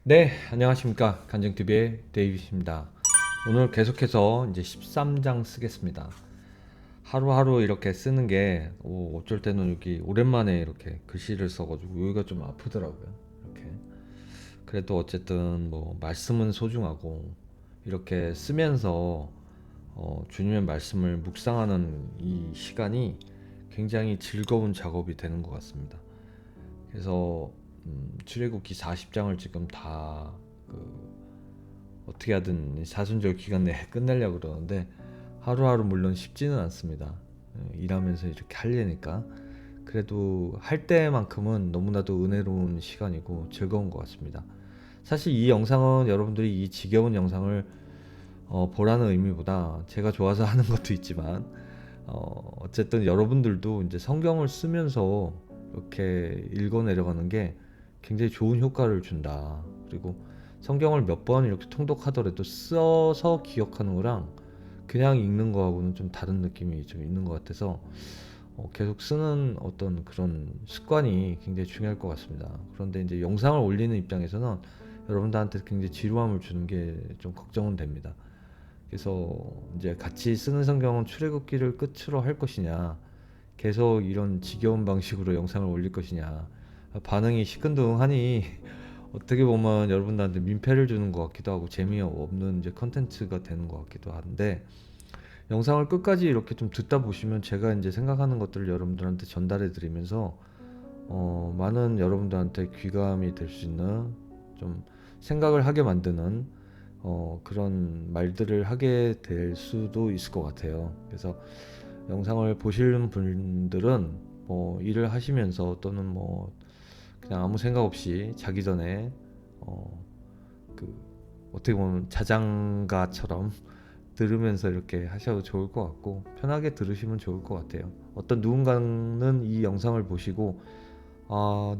네, 안녕하십니까. 간증TV의 데이빗입니다. 오늘 계속해서 이제 13장 쓰겠습니다. 하루하루 이렇게 쓰는 게, 어쩔 때는 여기 오랜만에 이렇게 글씨를 써가지고 여기가 좀 아프더라고요. 이렇게. 그래도 어쨌든 뭐, 말씀은 소중하고, 이렇게 쓰면서, 주님의 말씀을 묵상하는 이 시간이 굉장히 즐거운 작업이 되는 것 같습니다. 그래서, 출애굽기 40장을 지금 다, 그, 어떻게 하든 사순절 기간 내에 끝내려고 그러는데 하루하루 물론 쉽지는 않습니다. 일하면서 이렇게 하려니까 그래도 할 때만큼은 너무나도 은혜로운 시간이고 즐거운 것 같습니다. 사실 이 영상은 여러분들이 이 지겨운 영상을 보라는 의미보다 제가 좋아서 하는 것도 있지만 어쨌든 여러분들도 이제 성경을 쓰면서 이렇게 읽어 내려가는 게 굉장히 좋은 효과를 준다. 그리고 성경을 몇 번 이렇게 통독하더라도 써서 기억하는 거랑 그냥 읽는 거하고는 좀 다른 느낌이 좀 있는 것 같아서 계속 쓰는 어떤 그런 습관이 굉장히 중요할 것 같습니다. 그런데 이제 영상을 올리는 입장에서는 여러분들한테 굉장히 지루함을 주는 게 좀 걱정은 됩니다. 그래서 이제 같이 쓰는 성경은 출애굽기를 끝으로 할 것이냐, 계속 이런 지겨운 방식으로 영상을 올릴 것이냐, 반응이 시큰둥하니 어떻게 보면 여러분들한테 민폐를 주는 것 같기도 하고 재미없는 이제 컨텐츠가 되는 것 같기도 한데, 영상을 끝까지 이렇게 좀 듣다 보시면 제가 이제 생각하는 것들을 여러분들한테 전달해 드리면서 많은 여러분들한테 귀감이 될 수 있는, 좀 생각을 하게 만드는 그런 말들을 하게 될 수도 있을 것 같아요. 그래서 영상을 보시는 분들은 뭐 일을 하시면서 또는 뭐 그냥 아무 생각 없이 자기 전에 어, 그 어떻게 보면 자장가처럼 들으면서 이렇게 하셔도 좋을 것 같고 편하게 들으시면 좋을 것 같아요. 어떤 누군가는 이 영상을 보시고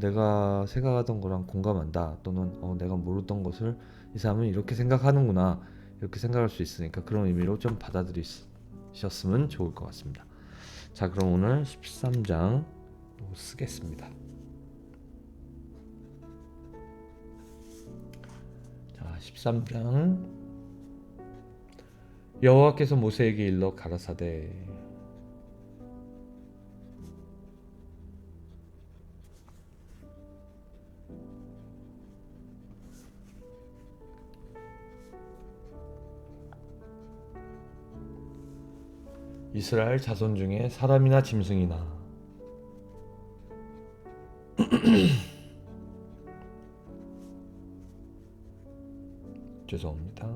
내가 생각하던 거랑 공감한다, 또는 내가 모르던 것을 이 사람은 이렇게 생각하는구나, 이렇게 생각할 수 있으니까 그런 의미로 좀 받아들이셨으면 좋을 것 같습니다. 자, 그럼 오늘 13장 쓰겠습니다. 자, 13장. 여호와께서 모세에게 일러 가라사대 이스라엘 자손 중에 사람이나 짐승이나, 죄송합니다.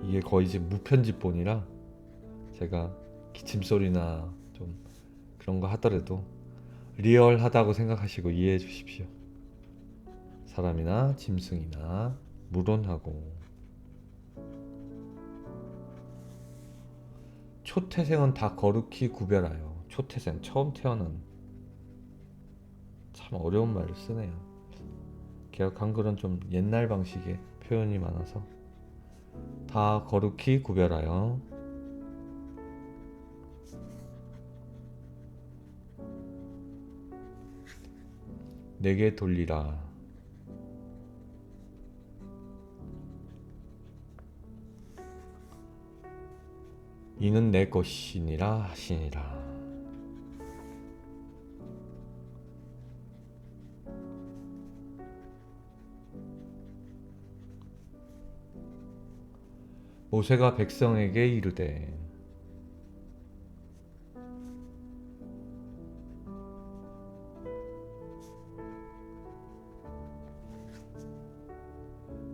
이게 거의 이제 무편집본이라 제가 기침소리나 좀 그런 거 하더라도 리얼하다고 생각하시고 이해해 주십시오. 사람이나 짐승이나 물론하고, 초태생은 다 거룩히 구별하여. 초태생, 처음 태어난. 참 어려운 말을 쓰네요. 개역 한글은 좀 옛날 방식의 표현이 많아서 다 거룩히 구별하여 내게 돌리라. 이는 내 것이니라 하시니라. 모세가 백성에게 이르되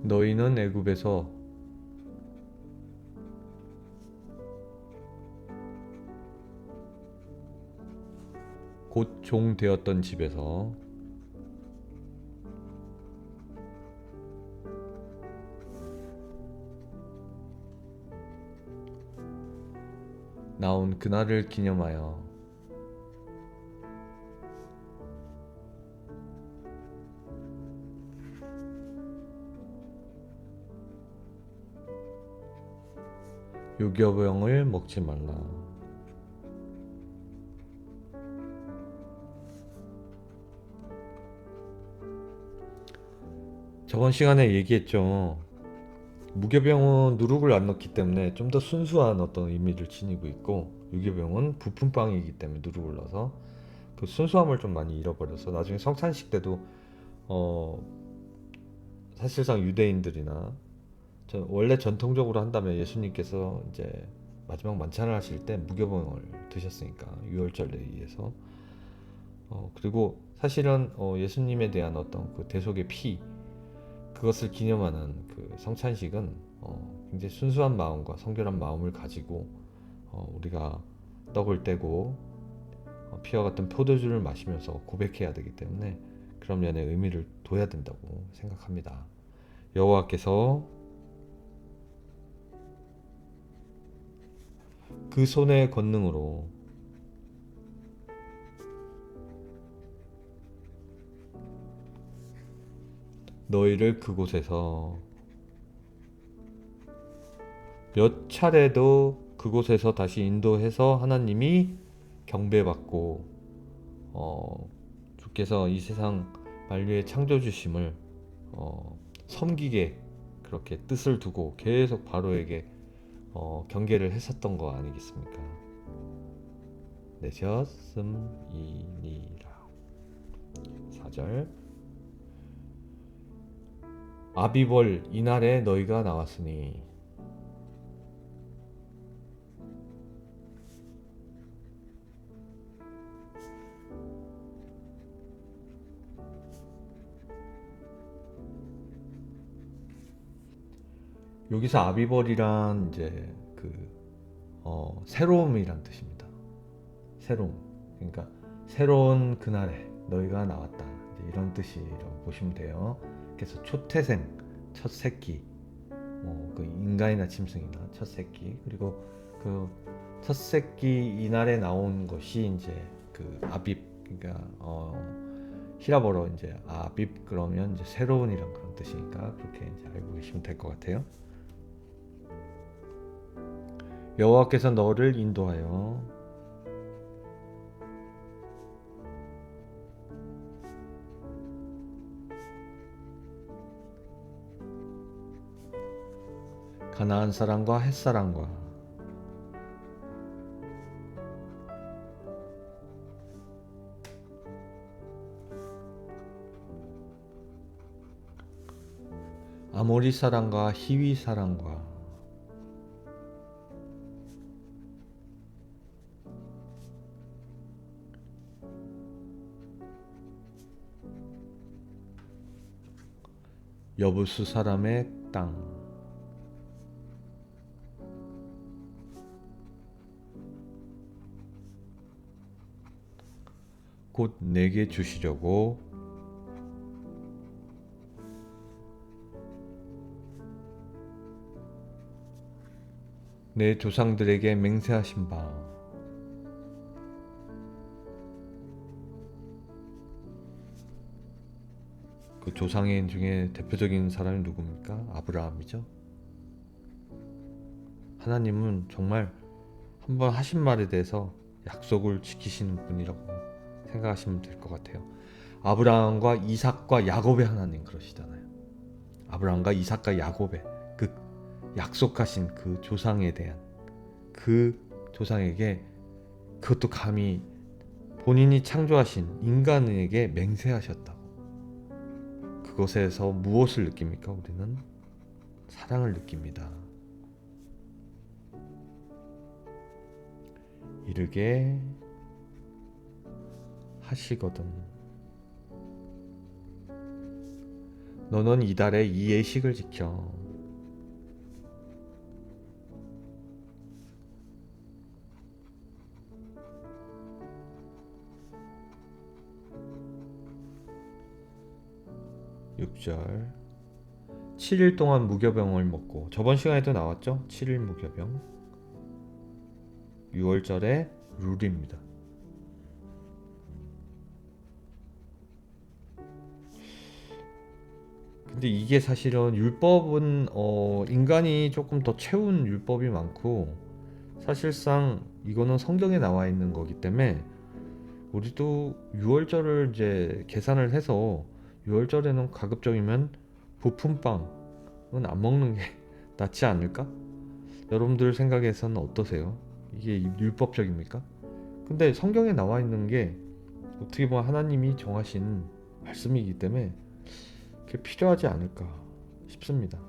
너희는 애굽에서 곧 종 되었던 집에서 나온 그날을 기념하여 유교병을 먹지 말라. 저번 시간에 얘기했죠. 무교병은 누룩을 안 넣기 때문에 좀 더 순수한 어떤 의미를 지니고 있고, 유교병은 부품빵이기 때문에 누룩을 넣어서 그 순수함을 좀 많이 잃어버려서 나중에 성찬식 때도 어 사실상 유대인들이나 원래 전통적으로 한다면 예수님께서 이제 마지막 만찬을 하실 때 무교병을 드셨으니까, 유월절에 의해서. 그리고 사실은 예수님에 대한 어떤 그 대속의 피, 그것을 기념하는 그 성찬식은 굉장히 순수한 마음과 성결한 마음을 가지고 우리가 떡을 떼고 피와 같은 포도주를 마시면서 고백해야 되기 때문에 그런 면에 의미를 둬야 된다고 생각합니다. 여호와께서 그 손의 권능으로 너희를 그곳에서 몇 차례도 그곳에서 다시 인도해서 하나님이 경배받고 주께서 이 세상 만유의 창조주심을 섬기게 그렇게 뜻을 두고 계속 바로에게 경계를 했었던 거 아니겠습니까? 내셨음이니라. 4절. 아비벌 이날에 너희가 나왔으니. 여기서 아비벌이란 이제 그 새로움이란 뜻입니다. 새로움. 그러니까 새로운 그날에 너희가 나왔다. 이제 이런 뜻이라고 보시면 돼요. 그래서 초태생, 첫 새끼, 그 인간이나 짐승이나 첫 새끼, 그리고 그 첫 새끼 이날에 나온 것이 이제 그 아빕, 그러니까 히라버로 이제 아빕 그러면 이제 새로운이란 그런 뜻이니까 그렇게 이제 알고 계시면 될 것 같아요. 여호와께서 너를 인도하여 가나안 사람과 헷 사람과 아모리 사람과 히위 사람과 여부수 사람의 땅, 곧 내게 주시려고 내 조상들에게 맹세하신 바. 그 조상의 중에 대표적인 사람이 누굽니까? 아브라함이죠. 하나님은 정말 한번 하신 말에 대해서 약속을 지키시는 분이라고 생각하시면 될 것 같아요. 아브라함과 이삭과 야곱의 하나님 그러시잖아요. 아브라함과 이삭과 야곱의 그 약속하신 그 조상에 대한, 그 조상에게 그것도 감히 본인이 창조하신 인간에게 맹세하셨다고. 그것에서 무엇을 느낍니까? 우리는 사랑을 느낍니다. 이르게 하시거든 너는 이달에 이 예식을 지켜. (6절) 7일 동안 무교병을 먹고, 저번 시간에도 나왔죠? 7일 무교병. 6월절에 룰입니다. 근데 이게 사실은 율법은 인간이 조금 더 채운 율법이 많고, 사실상 이거는 성경에 나와 있는 거기 때문에 우리도 6월절을 이제 계산을 해서 6월절에는 가급적이면 부품빵은 안 먹는 게 낫지 않을까? 여러분들 생각에서는 어떠세요? 이게 율법적입니까? 근데 성경에 나와 있는 게 어떻게 보면 하나님이 정하신 말씀이기 때문에 그게 필요하지 않을까 싶습니다.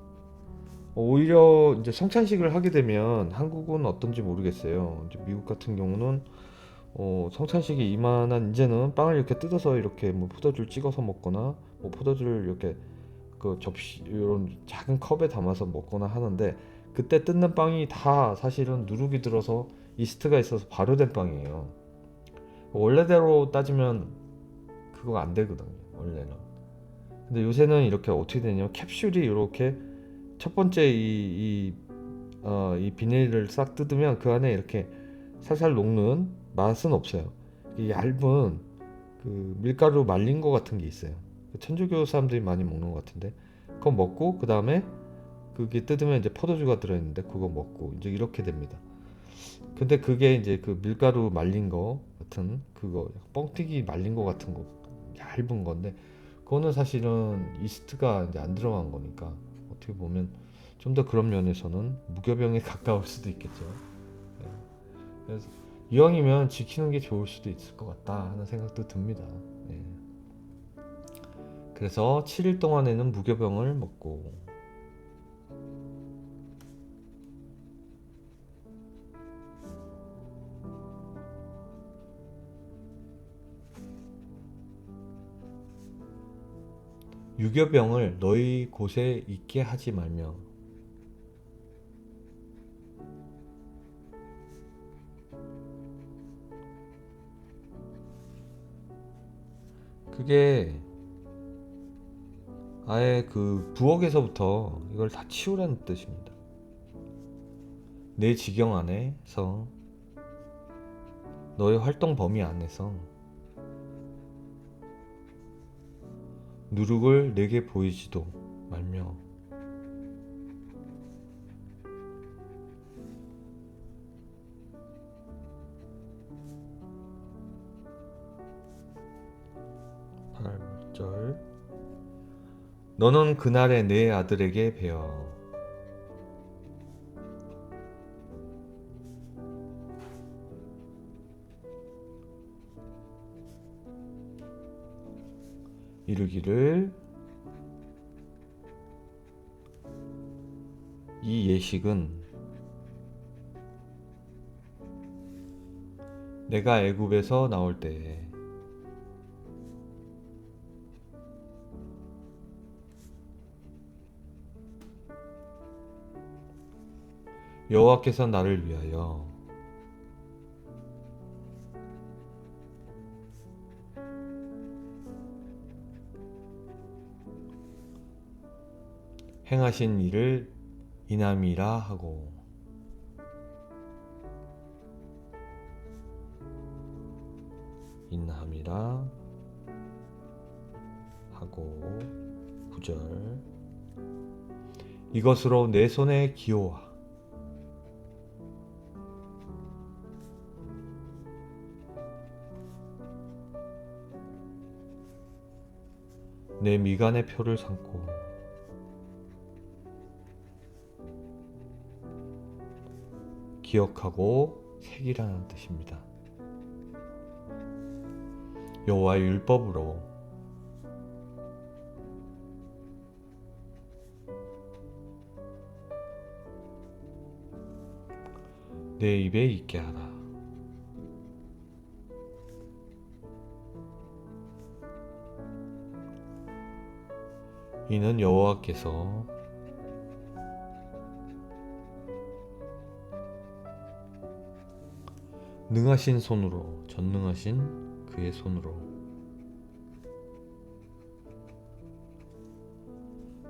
오히려 이제 성찬식을 하게 되면 한국은 어떤지 모르겠어요. 이제 미국 같은 경우는 성찬식이 이만한 이제는 빵을 이렇게 뜯어서 이렇게 뭐 포도주를 찍어서 먹거나 뭐 포도주를 이렇게 그 접시 이런 작은 컵에 담아서 먹거나 하는데 그때 뜯는 빵이 다 사실은 누룩이 들어서 이스트가 있어서 발효된 빵이에요. 원래대로 따지면 그거 안 되거든요. 원래는. 근데 요새는 이렇게 어떻게 되냐면 캡슐이 이렇게 첫 번째 이 비닐을 싹 뜯으면 그 안에 이렇게 살살 녹는 맛은 없어요. 이 얇은 그 밀가루 말린 거 같은 게 있어요. 천주교 사람들이 많이 먹는 것 같은데 그거 먹고 그 다음에 그게 뜯으면 이제 포도주가 들어있는데 그거 먹고 이제 이렇게 됩니다. 근데 그게 이제 그 밀가루 말린 거 같은 그거 뻥튀기 말린 거 같은 거 얇은 건데 그거는 사실은 이스트가 이제 안 들어간 거니까 어떻게 보면 좀 더 그런 면에서는 무교병에 가까울 수도 있겠죠. 네. 그래서 이왕이면 지키는 게 좋을 수도 있을 것 같다 하는 생각도 듭니다. 네. 그래서 7일 동안에는 무교병을 먹고 유교병을 너희 곳에 있게 하지 말며 그게 아예 그 부엌에서부터 이걸 다 치우라는 뜻입니다. 내 지경 안에서 너의 활동 범위 안에서 누룩을 내게 보이지도 말며 팔 절 너는 그날에 내 아들에게 베어 이르기를 이 예식은 내가 애굽에서 나올 때에 여호와께서 나를 위하여 행하신 일을 인함이라 하고 인함이라 하고 9절 이것으로 내 손에 기호와 내 미간의 표를 삼고 기억하고 새기라는 뜻입니다. 여호와의 율법으로 내 입에 있게 하라. 이는 여호와께서 능하신 손으로 전능하신 그의 손으로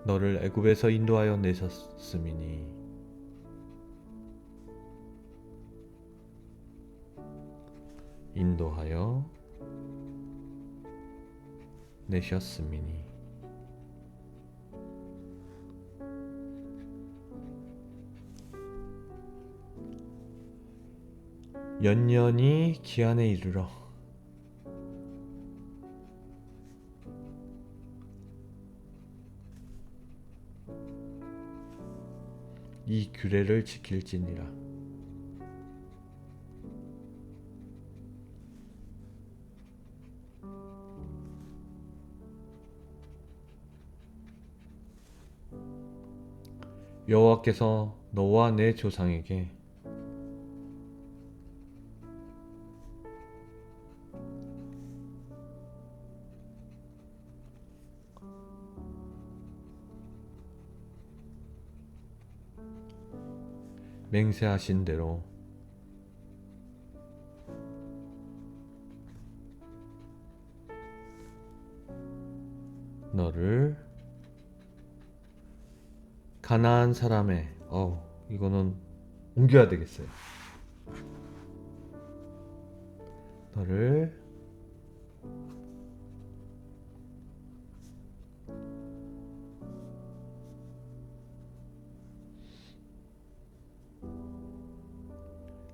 너를 애굽에서 인도하여 내셨음이니 인도하여 내셨음이니 연년이 기한에 이르러 이 규례를 지킬지니라. 여호와께서 너와 내 조상에게 맹세하신 대로 너를 가나안 사람의 이거는 옮겨야 되겠어요. 너를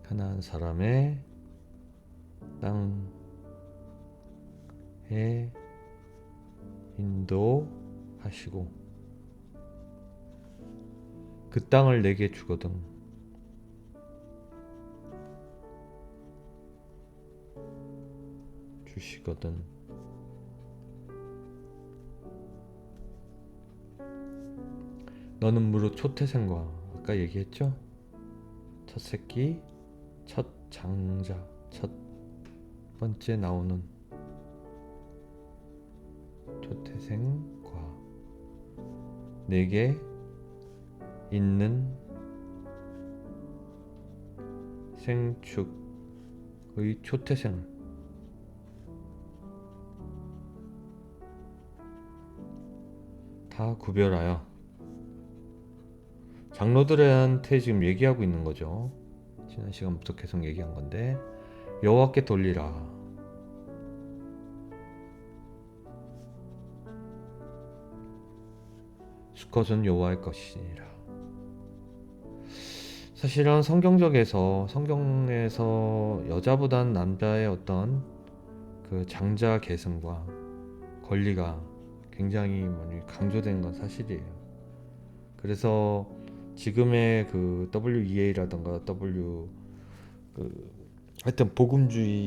가나안 사람의 땅에 인도하시고 그 땅을 내게 주거든 주시거든 너는 무릇 초태생과 아까 얘기했죠? 첫 새끼, 첫 장자, 첫 번째 나오는 초태생과 내게 있는 생축의 초태생을 다 구별하여 장로들한테 지금 얘기하고 있는 거죠. 지난 시간부터 계속 얘기한 건데 여호와께 돌리라. 수컷은 여호와의 것이니라. 사실은 성경에서 여자보단 남자의 어떤 그 장자 계승과 권리가 굉장히 많이 강조된 건 사실이에요. 그래서 지금의 그 WEA라던가 하여튼 복음주의에서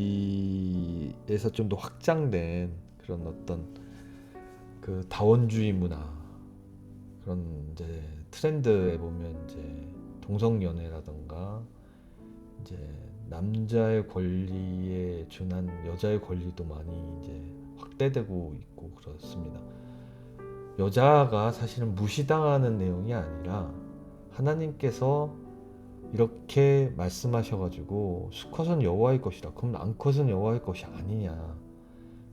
좀 더 확장된 그런 어떤 그 다원주의 문화 그런 이제 트렌드에 보면 이제 동성연애라던가 이제 남자의 권리에 준한 여자의 권리도 많이 이제 확대되고 있고 그렇습니다. 여자가 사실은 무시당하는 내용이 아니라 하나님께서 이렇게 말씀하셔가지고 수컷은 여호와의 것이라 그럼 암컷은 여호와의 것이 아니냐,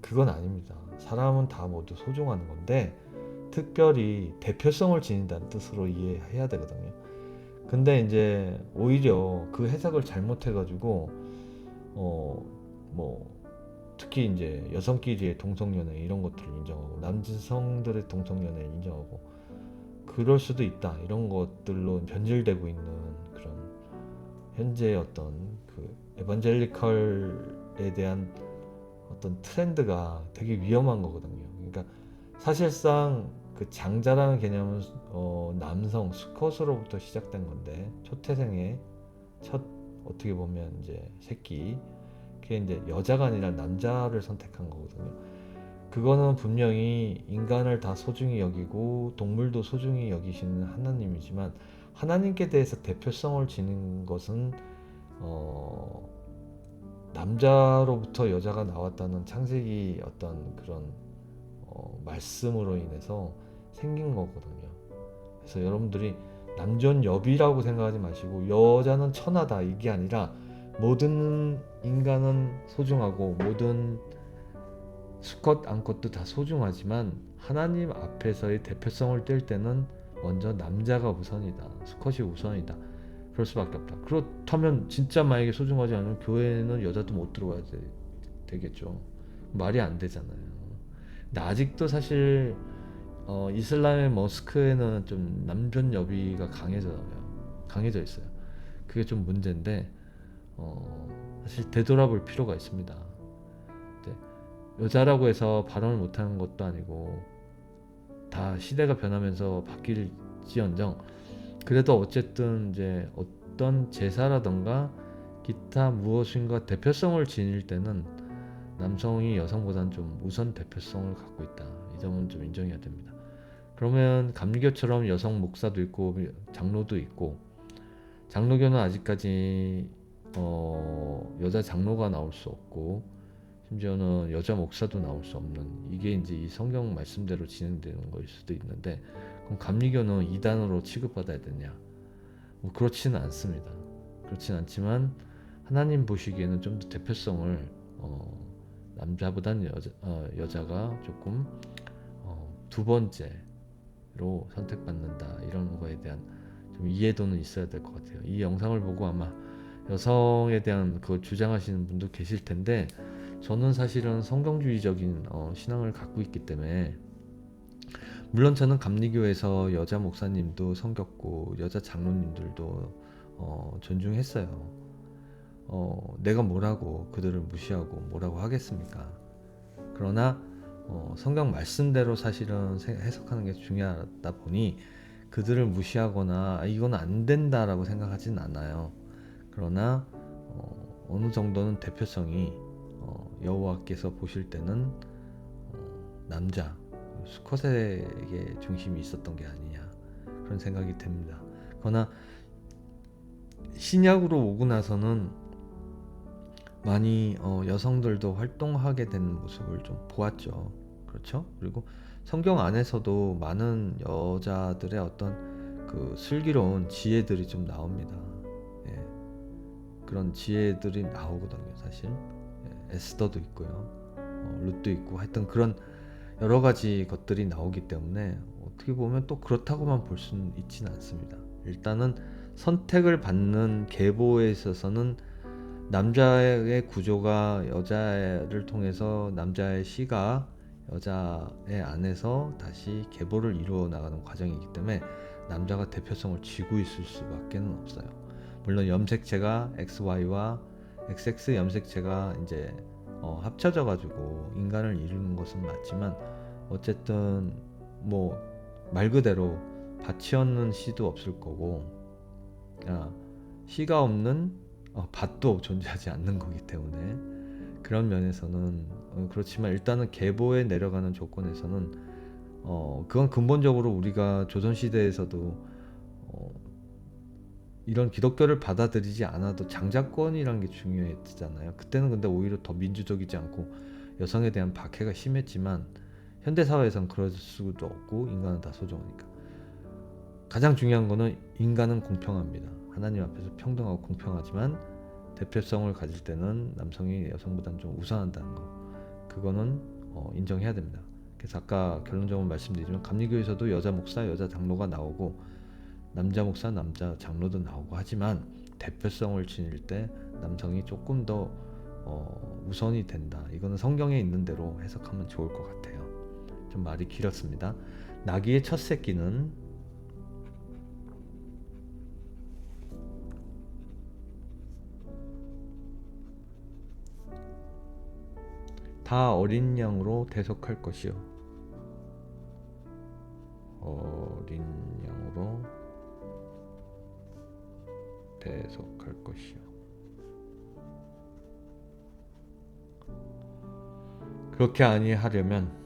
그건 아닙니다. 사람은 다 모두 소중한 건데 특별히 대표성을 지닌다는 뜻으로 이해해야 되거든요. 근데 이제 오히려 그 해석을 잘못해가지고 특히 이제 여성끼리의 동성연애 이런 것들을 인정하고 남성들의 동성연애를 인정하고 그럴 수도 있다, 이런 것들로 변질되고 있는 그런 현재의 어떤 그 에반젤리컬에 대한 어떤 트렌드가 되게 위험한 거거든요. 그러니까 사실상 그 장자라는 개념은 남성 수컷으로부터 시작된 건데 초태생의 첫 어떻게 보면 이제 새끼, 그게 이제 여자가 아니라 남자를 선택한 거거든요. 그거는 분명히 인간을 다 소중히 여기고 동물도 소중히 여기시는 하나님이지만 하나님께 대해서 대표성을 지닌 것은 남자로부터 여자가 나왔다는 창세기 어떤 그런 말씀으로 인해서 생긴 거거든요. 그래서 여러분들이 남존여비라고 생각하지 마시고 여자는 천하다 이게 아니라 모든 인간은 소중하고 모든 수컷 암컷도 다 소중하지만 하나님 앞에서의 대표성을 뗄 때는 먼저 남자가 우선이다, 수컷이 우선이다, 그럴 수밖에 없다. 그렇다면 진짜 만약에 소중하지 않으면 교회는 여자도 못 들어와야 되겠죠. 말이 안 되잖아요. 근데 아직도 사실 이슬람의 모스크에는 좀 남존여비가 강해져 있어요. 그게 좀 문제인데 사실 되돌아볼 필요가 있습니다. 여자라고 해서 발언을 못하는 것도 아니고 다 시대가 변하면서 바뀔지언정 그래도 어쨌든 이제 어떤 제사라던가 기타 무엇인가 대표성을 지닐 때는 남성이 여성보다는 좀 우선 대표성을 갖고 있다. 이 점은 좀 인정해야 됩니다. 그러면 감리교처럼 여성 목사도 있고 장로도 있고, 장로교는 아직까지 여자 장로가 나올 수 없고 심지어는 여자 목사도 나올 수 없는, 이게 이제 이 성경 말씀대로 진행되는 거일 수도 있는데, 그럼 감리교는 이단으로 취급받아야 되냐? 뭐 그렇지는 않습니다. 그렇진 않지만 하나님 보시기에는 좀 더 대표성을 남자보다는 여자가 조금 두 번째로 선택받는다, 이런 거에 대한 좀 이해도는 있어야 될 것 같아요. 이 영상을 보고 아마 여성에 대한 그 주장하시는 분도 계실 텐데, 저는 사실은 성경주의적인 신앙을 갖고 있기 때문에, 물론 저는 감리교에서 여자 목사님도 섬겼고 여자 장로님들도 존중했어요. 내가 뭐라고 그들을 무시하고 뭐라고 하겠습니까? 그러나 성경 말씀대로 사실은 해석하는 게 중요하다 보니 그들을 무시하거나 이건 안 된다라고 생각하진 않아요. 그러나 어느 정도는 대표성이 여호와께서 보실 때는 남자 수컷에게 중심이 있었던 게 아니냐, 그런 생각이 듭니다. 그러나 신약으로 오고 나서는 많이 여성들도 활동하게 되는 모습을 좀 보았죠. 그렇죠? 그리고 성경 안에서도 많은 여자들의 어떤 그 슬기로운 지혜들이 좀 나옵니다. 예, 그런 지혜들이 나오거든요, 사실. 예, 에스더도 있고요, 룻도 있고, 하여튼 그런 여러 가지 것들이 나오기 때문에 어떻게 보면 또 그렇다고만 볼 수는 있지는 않습니다. 일단은 선택을 받는 계보에 있어서는 남자의 구조가 여자를 통해서 남자의 씨가 여자의 안에서 다시 계보를 이루어 나가는 과정이기 때문에 남자가 대표성을 쥐고 있을 수밖에 없어요. 물론 염색체가 XY와 XX 염색체가 이제 합쳐져 가지고 인간을 이루는 것은 맞지만, 어쨌든 뭐 말 그대로 밭이 없는 씨도 없을 거고, 씨가 없는 밭도 존재하지 않는 거기 때문에, 그런 면에서는 그렇지만 일단은 계보에 내려가는 조건에서는 그건 근본적으로 우리가 조선시대에서도 이런 기독교를 받아들이지 않아도 장자권이란 게 중요했잖아요. 그때는 근데 오히려 더 민주적이지 않고 여성에 대한 박해가 심했지만, 현대사회에선 그럴 수도 없고 인간은 다 소중하니까. 가장 중요한 거는 인간은 공평합니다. 하나님 앞에서 평등하고 공평하지만 대표성을 가질 때는 남성이 여성보다는 좀 우선한다는 거, 그거는 인정해야 됩니다. 그래서 아까 결론적으로 말씀드리지만 감리교에서도 여자 목사, 여자 장로가 나오고 남자 목사, 남자 장로도 나오고 하지만 대표성을 지닐 때 남성이 조금 더 우선이 된다. 이거는 성경에 있는 대로 해석하면 좋을 것 같아요. 좀 말이 길었습니다. 나귀의 첫 새끼는 다 어린 양으로 대속할 것이요. 어린 양으로 대속할 것이요. 그렇게 아니하려면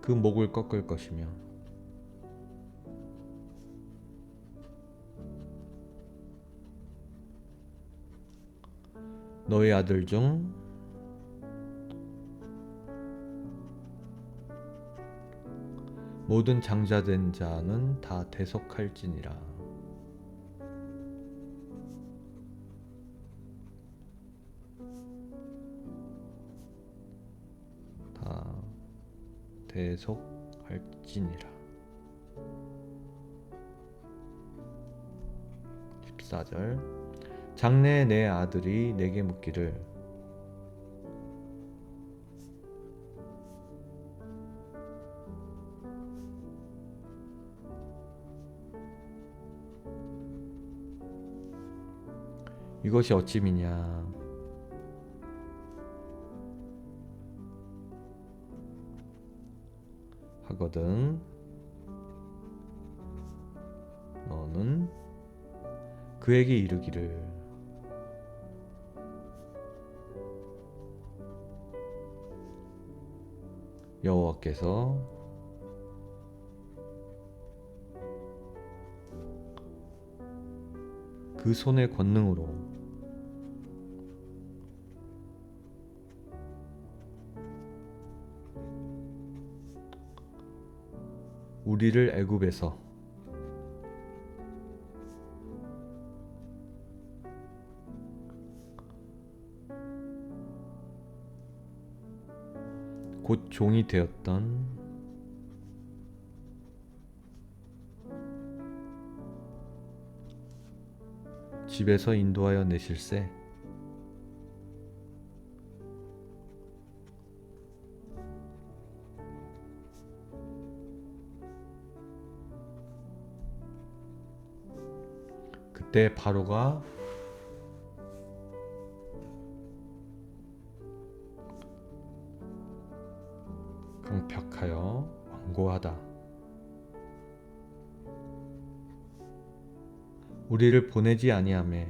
그 목을 꺾을 것이며 너희 아들 중 모든 장자된 자는 다 대속할지니라. 다 대속할지니라. 14절 장래에 내 아들이 내게 묻기를 이것이 어찌미냐. 하거든. 너는 그에게 이르기를 여호와께서 그 손의 권능으로 우리를 애굽에서 곧 종이 되었던 집에서 인도하여 내실세. 그때 바로가 강팍하여 완고하다. 우리를 보내지 아니하매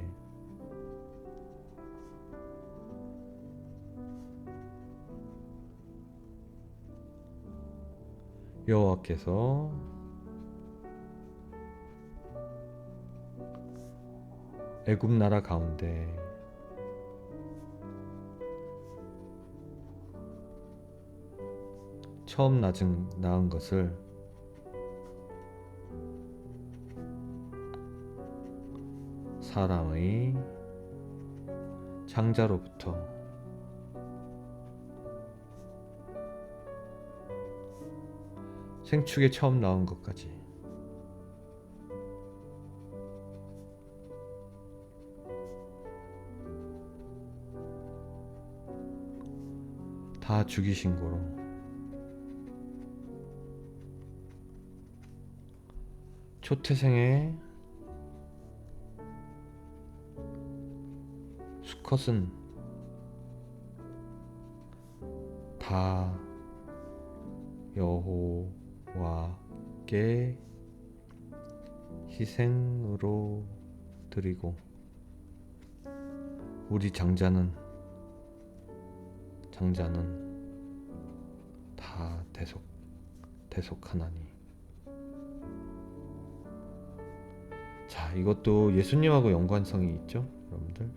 여호와께서 애굽 나라 가운데 처음 낳은 것을 사람의 장자로부터 생축에 처음 나온 것까지 다 죽이신 거로 초태생의 수컷은 다 여호와께 희생으로 드리고 우리 장자는 다 대속하나니. 자, 이것도 예수님하고 연관성이 있죠, 여러분들.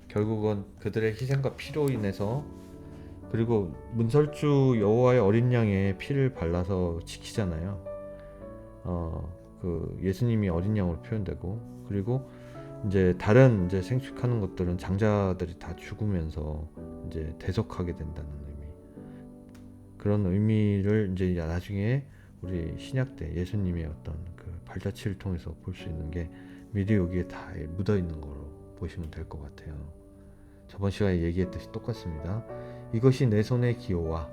결국은 그들의 희생과 피로 인해서, 그리고 문설주 여호와의 어린 양의 피를 발라서 지키잖아요. 그 예수님이 어린 양으로 표현되고, 그리고 이제 다른 이제 생축하는 것들은 장자들이 다 죽으면서 이제 대속하게 된다는 의미. 그런 의미를 이제 나중에 우리 신약 때 예수님의 어떤 그 발자취를 통해서 볼 수 있는 게 미리 여기에 다 묻어 있는 거로 보시면 될 것 같아요. 저번 시간에 얘기했듯이 똑같습니다. 이것이 내 손의 기호와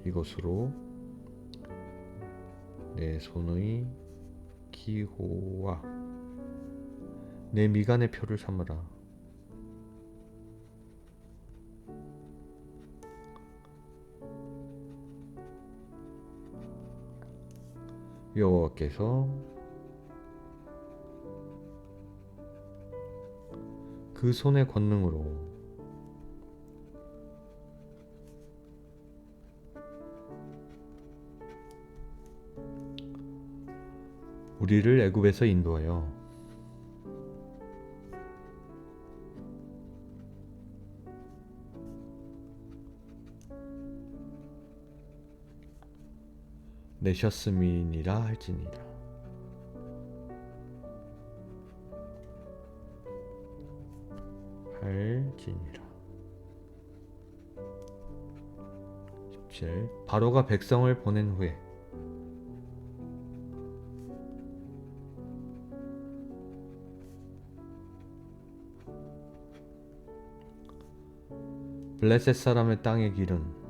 이것으로 내 손의 기호와 내 미간의 표를 삼으라. 여호와께서 그 손의 권능으로 우리를 애굽에서 인도하여 내셨음이니라 할지니라. 할지니라. 17. 바로가 백성을 보낸 후에 블레셋 사람의 땅의 길은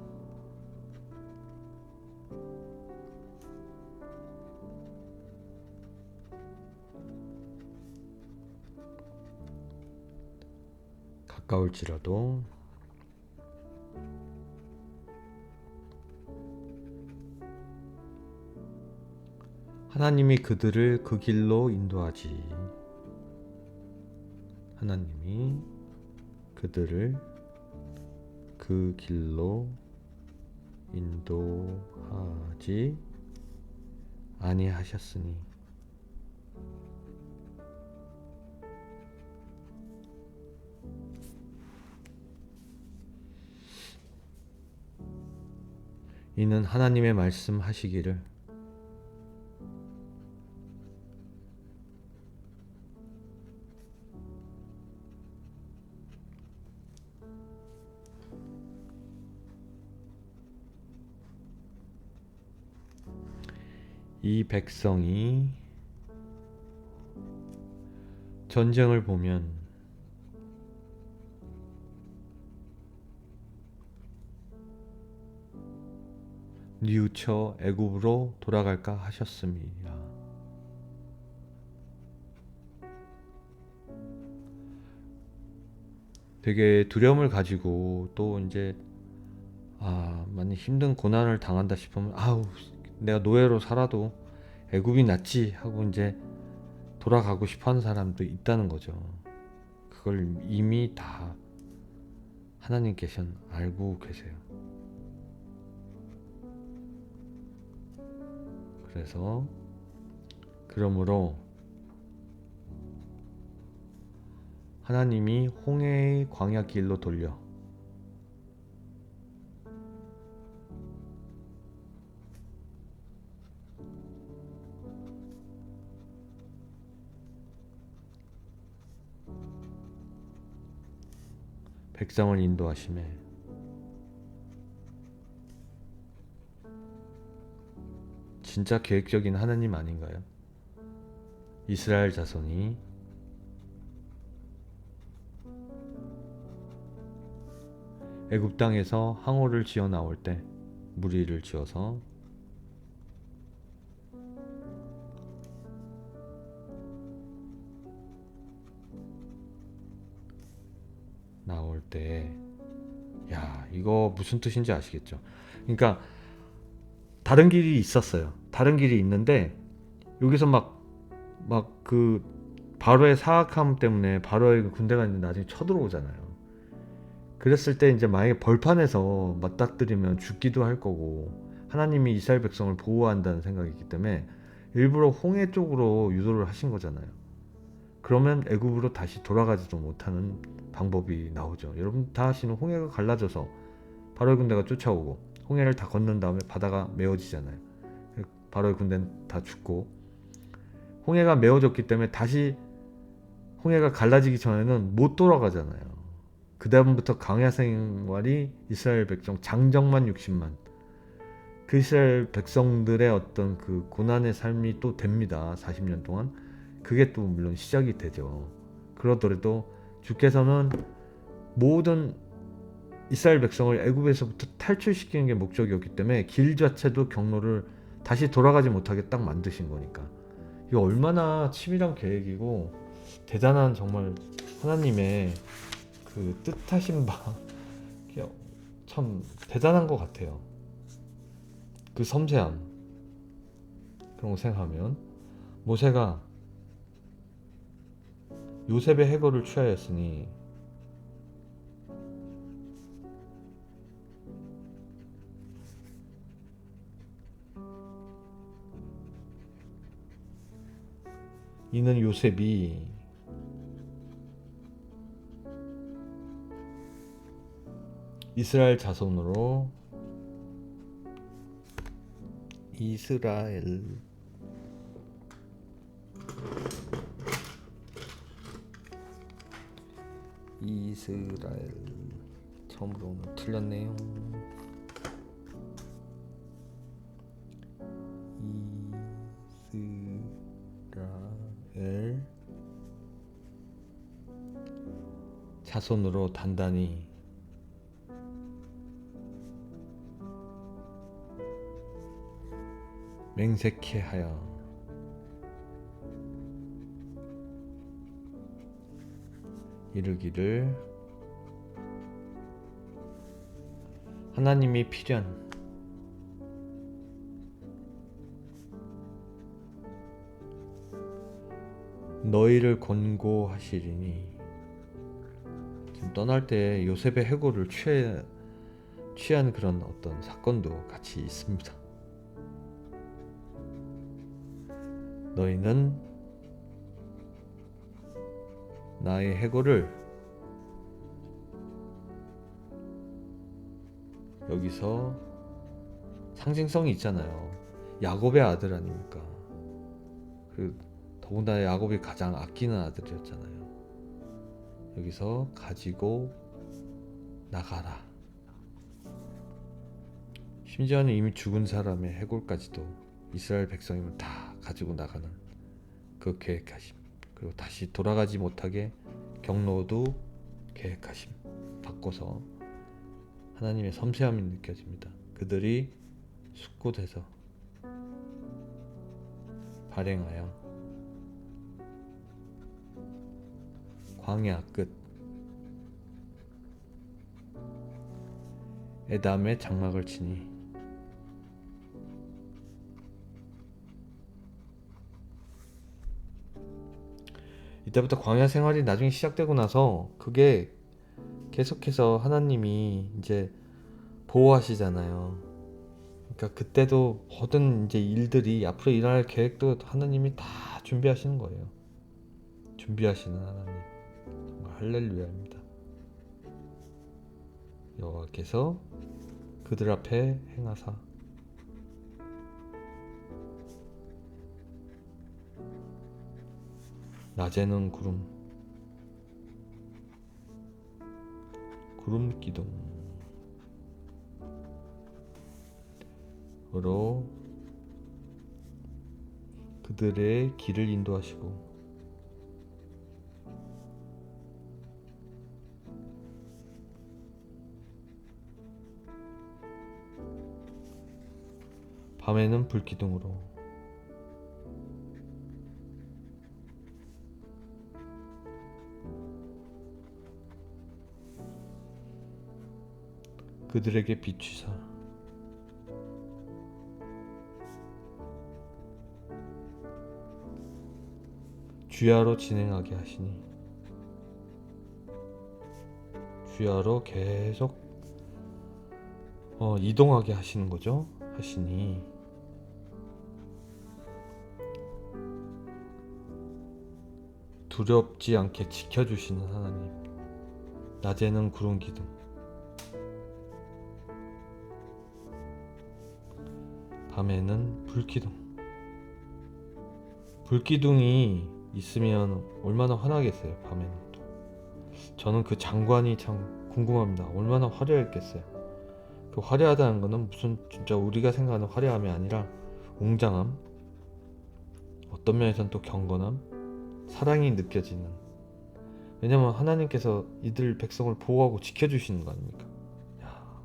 가까울지라도 하나님이 그들을 그 길로 인도하지. 하나님이 그들을 그 길로 인도하지 아니하셨으니. 이는 하나님의 말씀하시기를 이 백성이 전쟁을 보면 뉘우쳐 애굽으로 돌아갈까 하셨음이라. 되게 두려움을 가지고 또 이제 많이 힘든 고난을 당한다 싶으면 내가 노예로 살아도 애굽이 낫지 하고 이제 돌아가고 싶어하는 사람도 있다는 거죠. 그걸 이미 다 하나님께서는 알고 계세요. 그래서 그러므로 하나님이 홍해의 광야 길로 돌려 백성을 인도하심에 진짜 계획적인 하나님 아닌가요? 이스라엘 자손이 애굽 땅에서 항오를 지어 나올 때 무리를 지어서 나올 때, 이거 무슨 뜻인지 아시겠죠? 그러니까 다른 길이 있었어요. 다른 길이 있는데 여기서 막 그 바로의 사악함 때문에 바로의 군대가 있는데 나중에 쳐들어오잖아요. 그랬을 때 이제 만약에 벌판에서 맞닥뜨리면 죽기도 할 거고 하나님이 이스라엘 백성을 보호한다는 생각이 있기 때문에 일부러 홍해 쪽으로 유도를 하신 거잖아요. 그러면 애굽으로 다시 돌아가지도 못하는 방법이 나오죠. 여러분 다 아시는 홍해가 갈라져서 바로의 군대가 쫓아오고 홍해를 다 건넌 다음에 바다가 메워지잖아요. 바로의 군대는 다 죽고 홍해가 메워졌기 때문에 다시 홍해가 갈라지기 전에는 못 돌아가잖아요. 그 다음부터 광야 생활이 이스라엘 백성 장정만 60만 그 이스라엘 백성들의 어떤 그 고난의 삶이 또 됩니다. 40년 동안 그게 또 물론 시작이 되죠. 그러더라도 주께서는 모든 이스라엘 백성을 애굽에서부터 탈출시키는 게 목적이었기 때문에 길 자체도 경로를 다시 돌아가지 못하게 딱 만드신 거니까 이거 얼마나 치밀한 계획이고 대단한 정말 하나님의 그 뜻하신 바 참 대단한 것 같아요. 그 섬세함 그런 거 생각하면 모세가 요셉의 해골을 취하였으니 이는 요셉이 이스라엘 자손으로 이스라엘 처음으로 오늘 틀렸네요. 이스라엘 자손으로 단단히 맹세케 하여 이르기를 하나님이 필연 너희를 권고하시리니. 지금 떠날 때 요셉의 해고를 취한 그런 어떤 사건도 같이 있습니다. 너희는 나의 해고를, 여기서 상징성이 있잖아요. 야곱의 아들 아닙니까? 더군다나 야곱이 가장 아끼는 아들이었잖아요. 여기서 가지고 나가라. 심지어는 이미 죽은 사람의 해골까지도 이스라엘 백성임을 다 가지고 나가는 그 계획하심, 그리고 다시 돌아가지 못하게 경로도 계획하심 바꿔서 하나님의 섬세함이 느껴집니다. 그들이 숙고돼서 발행하여 광야 끝 에담의 장막을 치니. 이때부터 광야 생활이 나중에 시작되고 나서 그게 계속해서 하나님이 이제 보호하시잖아요. 그러니까 그때도 모든 이제 일들이 앞으로 일어날 계획도 하나님이 다 준비하시는 거예요. 준비하시는 하나님, 정말 할렐루야입니다. 여호와께서 그들 앞에 행하사 낮에는 구름 기둥으로 그들의 길을 인도하시고 밤에는 불기둥으로 그들에게 비추사 주야로 진행하게 하시니. 주야로 계속 이동하게 하시는 거죠. 하시니 두렵지 않게 지켜주시는 하나님. 낮에는 구름 기둥, 밤에는 불기둥. 불기둥이 있으면 얼마나 환하겠어요. 밤에는 또. 저는 그 장관이 참 궁금합니다. 얼마나 화려했겠어요. 그 화려하다는 거는 무슨 진짜 우리가 생각하는 화려함이 아니라 웅장함, 어떤 면에서는 또 경건함, 사랑이 느껴지는. 왜냐면 하나님께서 이들 백성을 보호하고 지켜주시는 거 아닙니까? 야,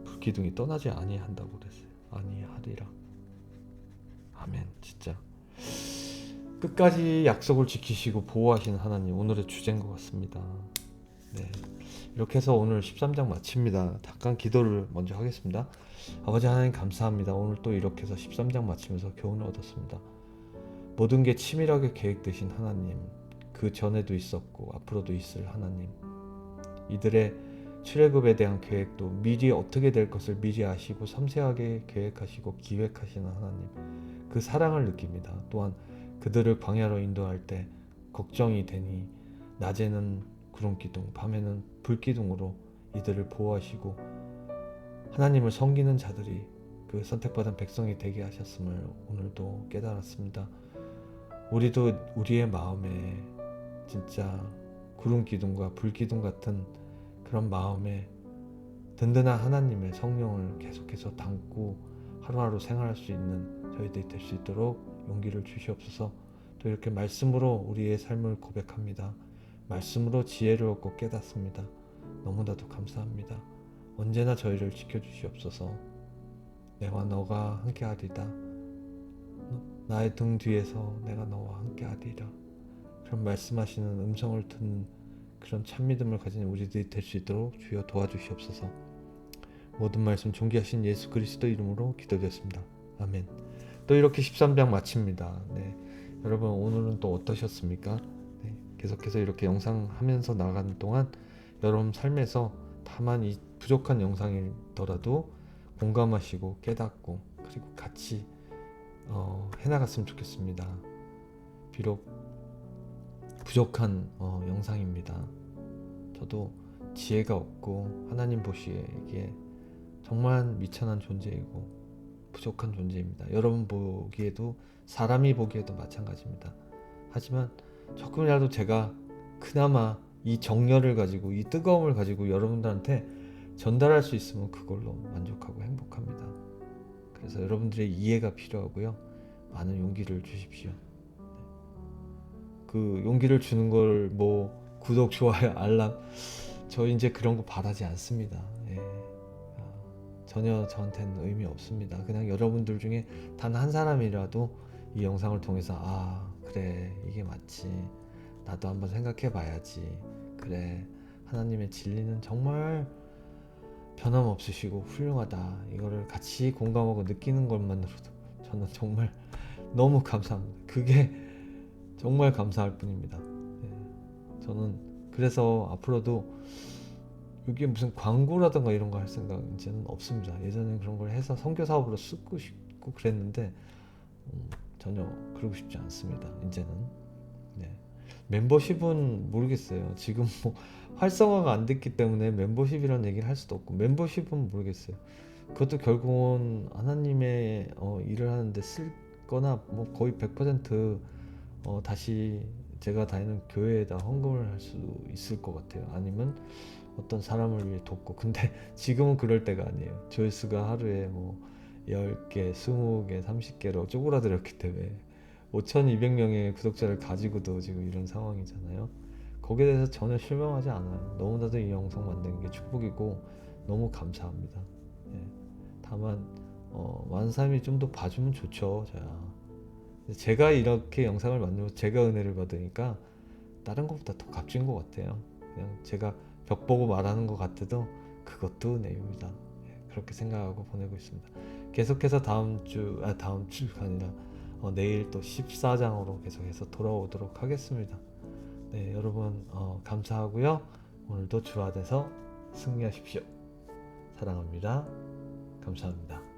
불기둥이 떠나지 아니한다고 그랬어요. 아니하리라. 아멘. 진짜 끝까지 약속을 지키시고 보호하시는 하나님, 오늘의 주제인 것 같습니다. 네, 이렇게 해서 오늘 13장 마칩니다. 잠깐 기도를 먼저 하겠습니다. 아버지 하나님 감사합니다. 오늘 또 이렇게 해서 13장 마치면서 교훈을 얻었습니다. 모든 게 치밀하게 계획되신 하나님, 그 전에도 있었고 앞으로도 있을 하나님, 이들의 출애굽에 대한 계획도 미리 어떻게 될 것을 미리 아시고 섬세하게 계획하시고 기획하시는 하나님, 그 사랑을 느낍니다. 또한 그들을 광야로 인도할 때 걱정이 되니 낮에는 구름기둥, 밤에는 불기둥으로 이들을 보호하시고 하나님을 섬기는 자들이 그 선택받은 백성이 되게 하셨음을 오늘도 깨달았습니다. 우리도 우리의 마음에 진짜 구름기둥과 불기둥 같은 그런 마음에 든든한 하나님의 성령을 계속해서 담고 하루하루 생활할 수 있는 저희들이 될 수 있도록 용기를 주시옵소서. 또 이렇게 말씀으로 우리의 삶을 고백합니다. 말씀으로 지혜를 얻고 깨닫습니다. 너무나도 감사합니다. 언제나 저희를 지켜주시옵소서. 내가 너가 함께하리다. 나의 등 뒤에서 내가 너와 함께하리라. 그런 말씀하시는 음성을 듣는 그런 참믿음을 가진 우리들이 될 수 있도록 주여 도와주시옵소서. 모든 말씀 존귀하신 예수 그리스도 이름으로 기도드렸습니다. 아멘. 또 이렇게 13장 마칩니다. 네, 여러분 오늘은 또 어떠셨습니까? 네, 계속해서 이렇게 영상 하면서 나가는 동안 여러분 삶에서 다만 이 부족한 영상이더라도 공감하시고 깨닫고 그리고 같이 해나갔으면 좋겠습니다. 비록 부족한 영상입니다. 저도 지혜가 없고 하나님 보시기에 정말 미천한 존재이고 부족한 존재입니다. 여러분 보기에도 사람이 보기에도 마찬가지입니다. 하지만 조금이라도 제가 그나마 이 정열을 가지고 이 뜨거움을 가지고 여러분들한테 전달할 수 있으면 그걸로 만족하고 행복합니다. 그래서 여러분들의 이해가 필요하고요. 많은 용기를 주십시오. 그 용기를 주는 걸 뭐 구독, 좋아요, 알람 저 이제 그런 거 바라지 않습니다. 예. 전혀 저한테는 의미 없습니다. 그냥 여러분들 중에 단 한 사람이라도 이 영상을 통해서 아 그래 이게 맞지 나도 한번 생각해 봐야지 그래 하나님의 진리는 정말 변함없으시고 훌륭하다 이거를 같이 공감하고 느끼는 것만으로도 저는 정말 너무 감사합니다. 그게 정말 감사할 뿐입니다. 예. 저는 그래서 앞으로도 이게 무슨 광고라든가 이런 거 할 생각 이제는 없습니다. 예전에 그런 걸 해서 선교 사업으로 쓰고 싶고 그랬는데 전혀 그러고 싶지 않습니다. 이제는 네. 멤버십은 모르겠어요. 지금 뭐 활성화가 안 됐기 때문에 멤버십이라는 얘기를 할 수도 없고 멤버십은 모르겠어요. 그것도 결국은 하나님의 일을 하는데 쓸 거나 뭐 거의 100% 다시 제가 다니는 교회에다 헌금을 할 수 있을 것 같아요. 아니면 어떤 사람을 위해 돕고 근데 지금은 그럴 때가 아니에요. 조회수가 하루에 뭐 10개, 20개, 30개로 쪼그라들었기 때문에 5,200명의 구독자를 가지고도 지금 이런 상황이잖아요. 거기에 대해서 전혀 실망하지 않아요. 너무나도 이 영상 만드는 게 축복이고 너무 감사합니다. 예. 다만 많은 사람이 좀 더 봐주면 좋죠. 제가 이렇게 영상을 만들고 제가 은혜를 받으니까 다른 것보다 더 값진 것 같아요. 그냥 제가 벽 보고 말하는 것 같아도 그것도 은혜입니다. 예, 그렇게 생각하고 보내고 있습니다. 계속해서 다음 주가 아니라 내일 또 14장으로 계속해서 돌아오도록 하겠습니다. 네, 여러분 감사하고요. 오늘도 주 안에서 승리하십시오. 사랑합니다. 감사합니다.